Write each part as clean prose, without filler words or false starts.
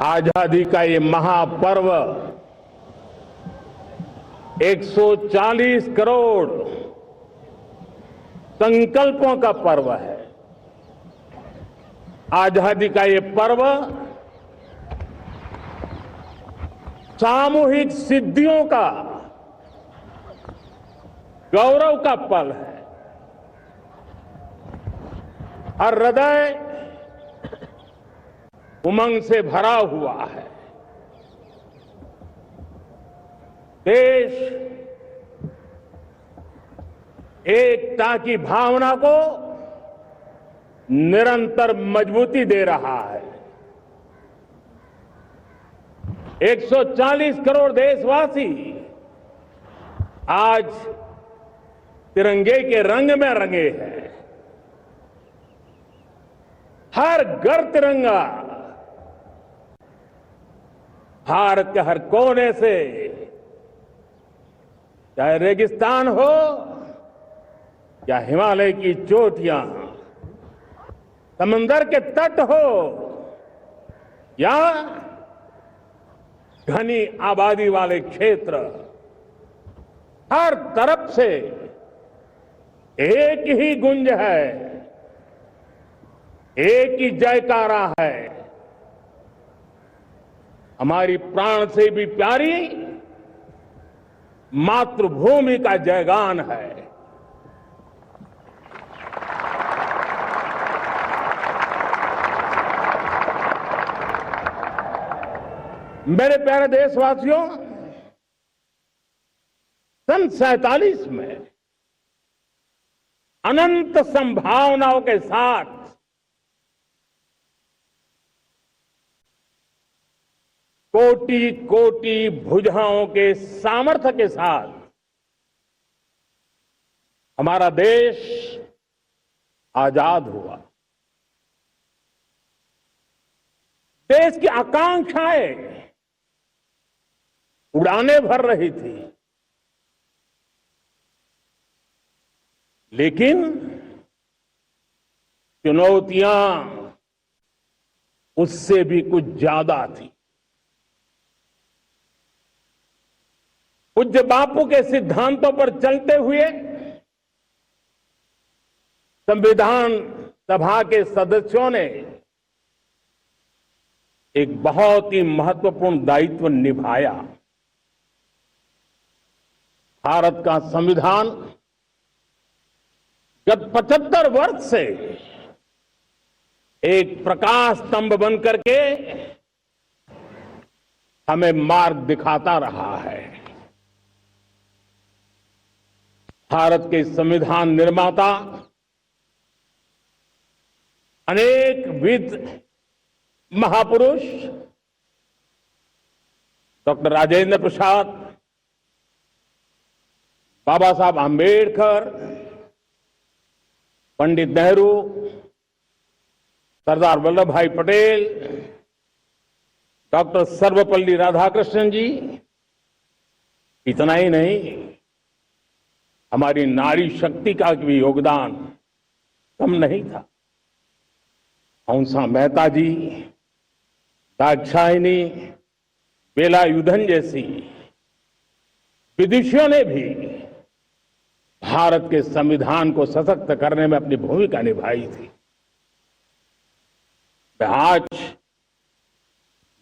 आजादी का ये महापर्व 140 करोड़ संकल्पों का पर्व है। आजादी का ये पर्व सामूहिक सिद्धियों का गौरव का पल है। हर हृदय उमंग से भरा हुआ है। देश एकता की भावना को निरंतर मजबूती दे रहा है। 140 करोड़ देशवासी आज तिरंगे के रंग में रंगे हैं। हर घर तिरंगा, भारत के हर कोने से, चाहे रेगिस्तान हो या हिमालय की चोटियां, समंदर के तट हो या घनी आबादी वाले क्षेत्र, हर तरफ से एक ही गुंज है, एक ही जयकारा है। हमारी प्राण से भी प्यारी मातृभूमि का जयगान है। मेरे प्यारे देशवासियों, सन 47 में अनंत संभावनाओं के साथ कोटि कोटि भुजाओं के सामर्थ्य के साथ हमारा देश आजाद हुआ। देश की आकांक्षाएं उड़ाने भर रही थी, लेकिन चुनौतियां उससे भी कुछ ज्यादा थी। पूज्य बापू के सिद्धांतों पर चलते हुए संविधान सभा के सदस्यों ने एक बहुत ही महत्वपूर्ण दायित्व निभाया। भारत का संविधान गत 75 वर्ष से एक प्रकाश स्तंभ बन करके हमें मार्ग दिखाता रहा है। भारत के संविधान निर्माता अनेक विद महापुरुष डॉक्टर राजेंद्र प्रसाद, बाबा साहब आंबेडकर, पंडित नेहरू, सरदार वल्लभ भाई पटेल, डॉक्टर सर्वपल्ली राधाकृष्णन जी, इतना ही नहीं, हमारी नारी शक्ति का भी योगदान कम नहीं था। हंसा मेहता जी, दाक्षायणी, वेलायुधन जैसी विदुषियों ने भी भारत के संविधान को सशक्त करने में अपनी भूमिका निभाई थी। आज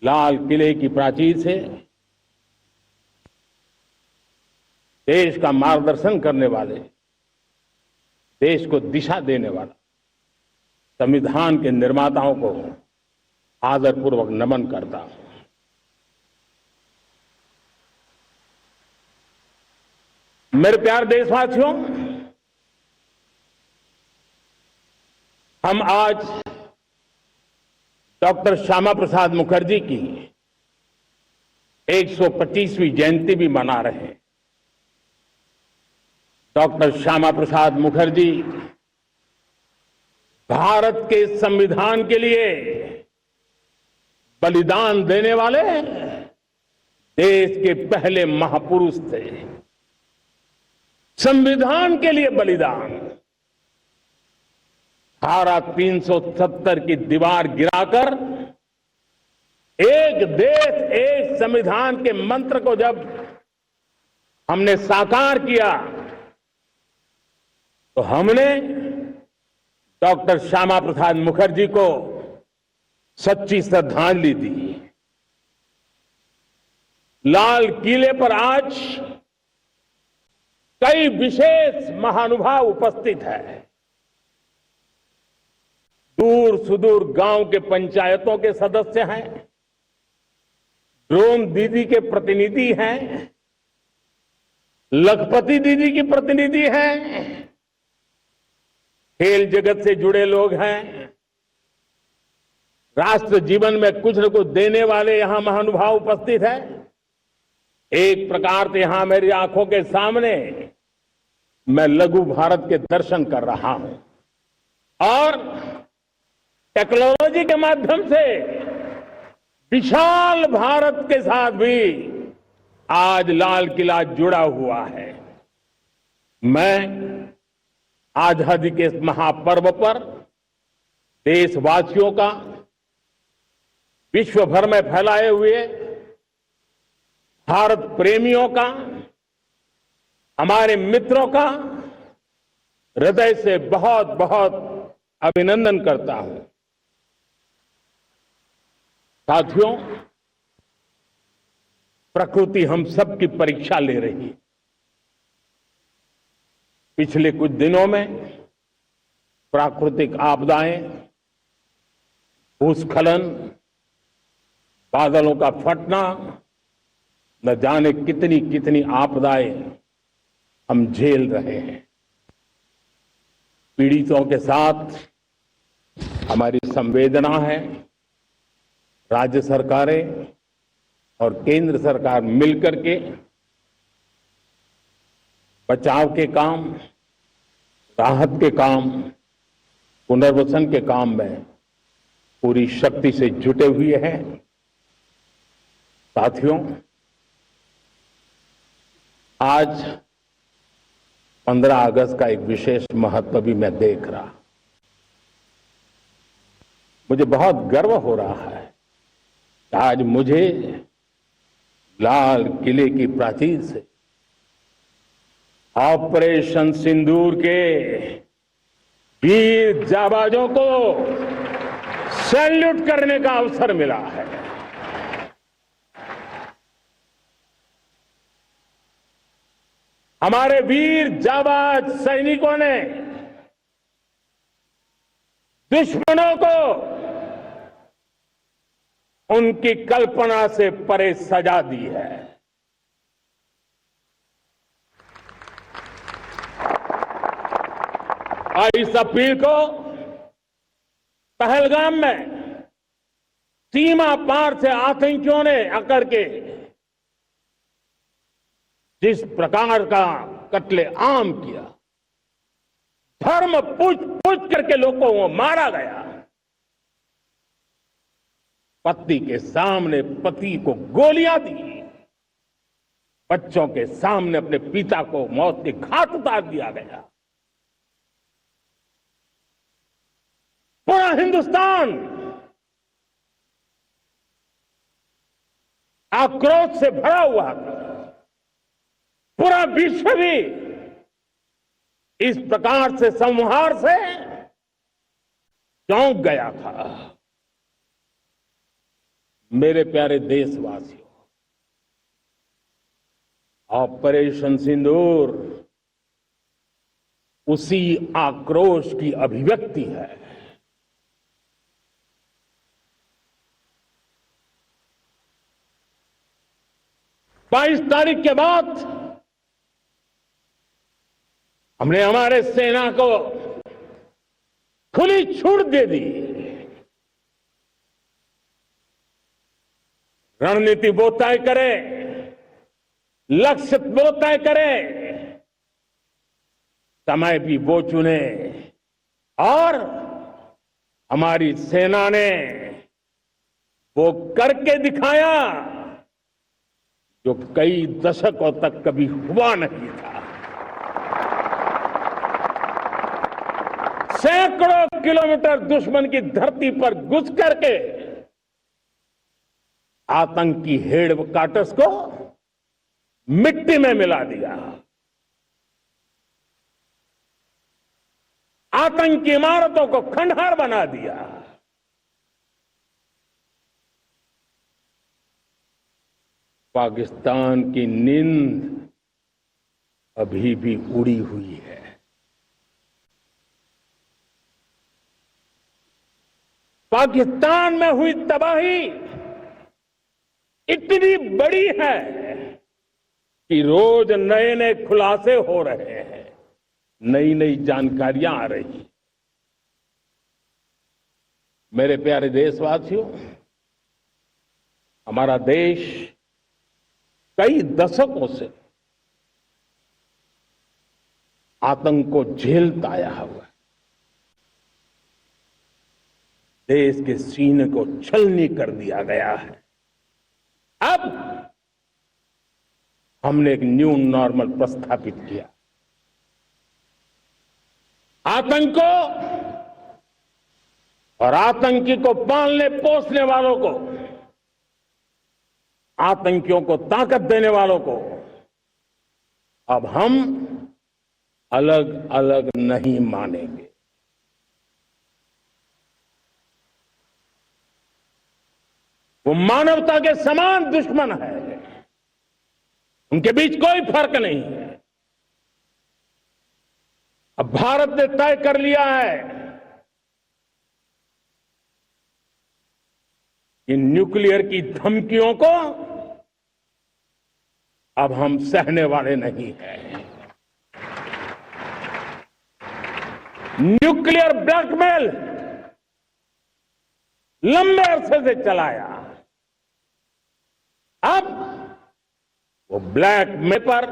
लाल किले की प्राचीर से देश का मार्गदर्शन करने वाले, देश को दिशा देने वाला संविधान के निर्माताओं को आदरपूर्वक नमन करता हूं। मेरे प्यारे देशवासियों, हम आज डॉक्टर श्यामा प्रसाद मुखर्जी की 125वीं जयंती भी मना रहे हैं। डॉक्टर श्यामा प्रसाद मुखर्जी भारत के संविधान के लिए बलिदान देने वाले देश के पहले महापुरुष थे। संविधान के लिए बलिदान, धारा 370 की दीवार गिराकर एक एक देश एक संविधान के मंत्र को जब हमने साकार किया तो हमने डॉक्टर श्यामा प्रसाद मुखर्जी को सच्ची श्रद्धांजलि दी। लाल किले पर आज कई विशेष महानुभाव उपस्थित हैं। दूर सुदूर गांव के पंचायतों के सदस्य हैं, ड्रोन दीदी के प्रतिनिधि हैं, लखपति दीदी की प्रतिनिधि हैं, खेल जगत से जुड़े लोग हैं, राष्ट्र जीवन में कुछ न कुछ देने वाले यहां महानुभाव उपस्थित हैं। एक प्रकार से यहां मेरी आंखों के सामने मैं लघु भारत के दर्शन कर रहा हूं और टेक्नोलॉजी के माध्यम से विशाल भारत के साथ भी आज लाल किला जुड़ा हुआ है। मैं आजादी के इस महापर्व पर देशवासियों का, विश्व भर में फैलाए हुए भारत प्रेमियों का, हमारे मित्रों का हृदय से बहुत बहुत अभिनंदन करता हूं। साथियों, प्रकृति हम सबकी परीक्षा ले रही है। पिछले कुछ दिनों में प्राकृतिक आपदाएं, भूस्खलन, बादलों का फटना, न जाने कितनी कितनी आपदाएं हम झेल रहे हैं। पीड़ितों के साथ हमारी संवेदना है। राज्य सरकारें और केंद्र सरकार मिलकर के बचाव के काम, राहत के काम, पुनर्वसन के काम में पूरी शक्ति से जुटे हुए हैं। साथियों, आज 15 अगस्त का एक विशेष महत्व भी मैं देख रहा। मुझे बहुत गर्व हो रहा है कि आज मुझे लाल किले की प्राचीर से ऑपरेशन सिंदूर के वीर जाबाजों को सैल्यूट करने का अवसर मिला है। हमारे वीर जाबाज सैनिकों ने दुश्मनों को उनकी कल्पना से परे सजा दी है। और इस अपील को पहलगाम में सीमा पार से आतंकियों ने आकर के जिस प्रकार का कत्ले आम किया, धर्म पूछ करके लोगों को मारा गया। पत्नी के सामने पति को गोलियां दी, बच्चों के सामने अपने पिता को मौत के घाट उतार दिया गया। पूरा हिंदुस्तान आक्रोश से भरा हुआ था। पूरा विश्व भी इस प्रकार से संहार से चौंक गया था। मेरे प्यारे देशवासियों, ऑपरेशन सिंदूर उसी आक्रोश की अभिव्यक्ति है। बाईस तारीख के बाद हमने हमारे सेना को खुली छूट दे दी। रणनीति वो तय करे, लक्ष्य वो तय करे, समय भी वो चुने और हमारी सेना ने वो करके दिखाया जो कई दशकों तक कभी हुआ नहीं था। सैकड़ों किलोमीटर दुश्मन की धरती पर घुस करके आतंकी हेड क्वार्टर्स को मिट्टी में मिला दिया, आतंकी इमारतों को खंडहर बना दिया। पाकिस्तान की नींद अभी भी उड़ी हुई है। पाकिस्तान में हुई तबाही इतनी बड़ी है कि रोज नए नए खुलासे हो रहे हैं, नई नई जानकारियां आ रही। मेरे प्यारे देशवासियों, हमारा देश कई दशकों से आतंक को झेलता आया हुआ है। देश के सीने को छलनी कर दिया गया है। अब हमने एक न्यू नॉर्मल प्रस्थापित किया। आतंक को और आतंकी को पालने पोसने वालों को, आतंकियों को ताकत देने वालों को अब हम अलग अलग नहीं मानेंगे। वो मानवता के समान दुश्मन है, उनके बीच कोई फर्क नहीं है। अब भारत ने तय कर लिया है कि न्यूक्लियर की धमकियों को अब हम सहने वाले नहीं हैं। न्यूक्लियर ब्लैकमेल लंबे अरसे से चलाया, अब वो ब्लैकमेल पर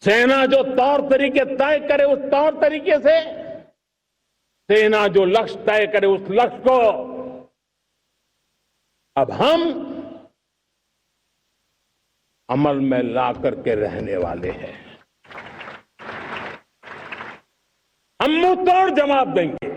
सेना जो तौर तरीके तय करे उस तौर तरीके से, सेना जो लक्ष्य तय करे उस लक्ष्य को अब हम अमल में ला करके रहने वाले हैं। हम मुंह तोड़ जवाब देंगे।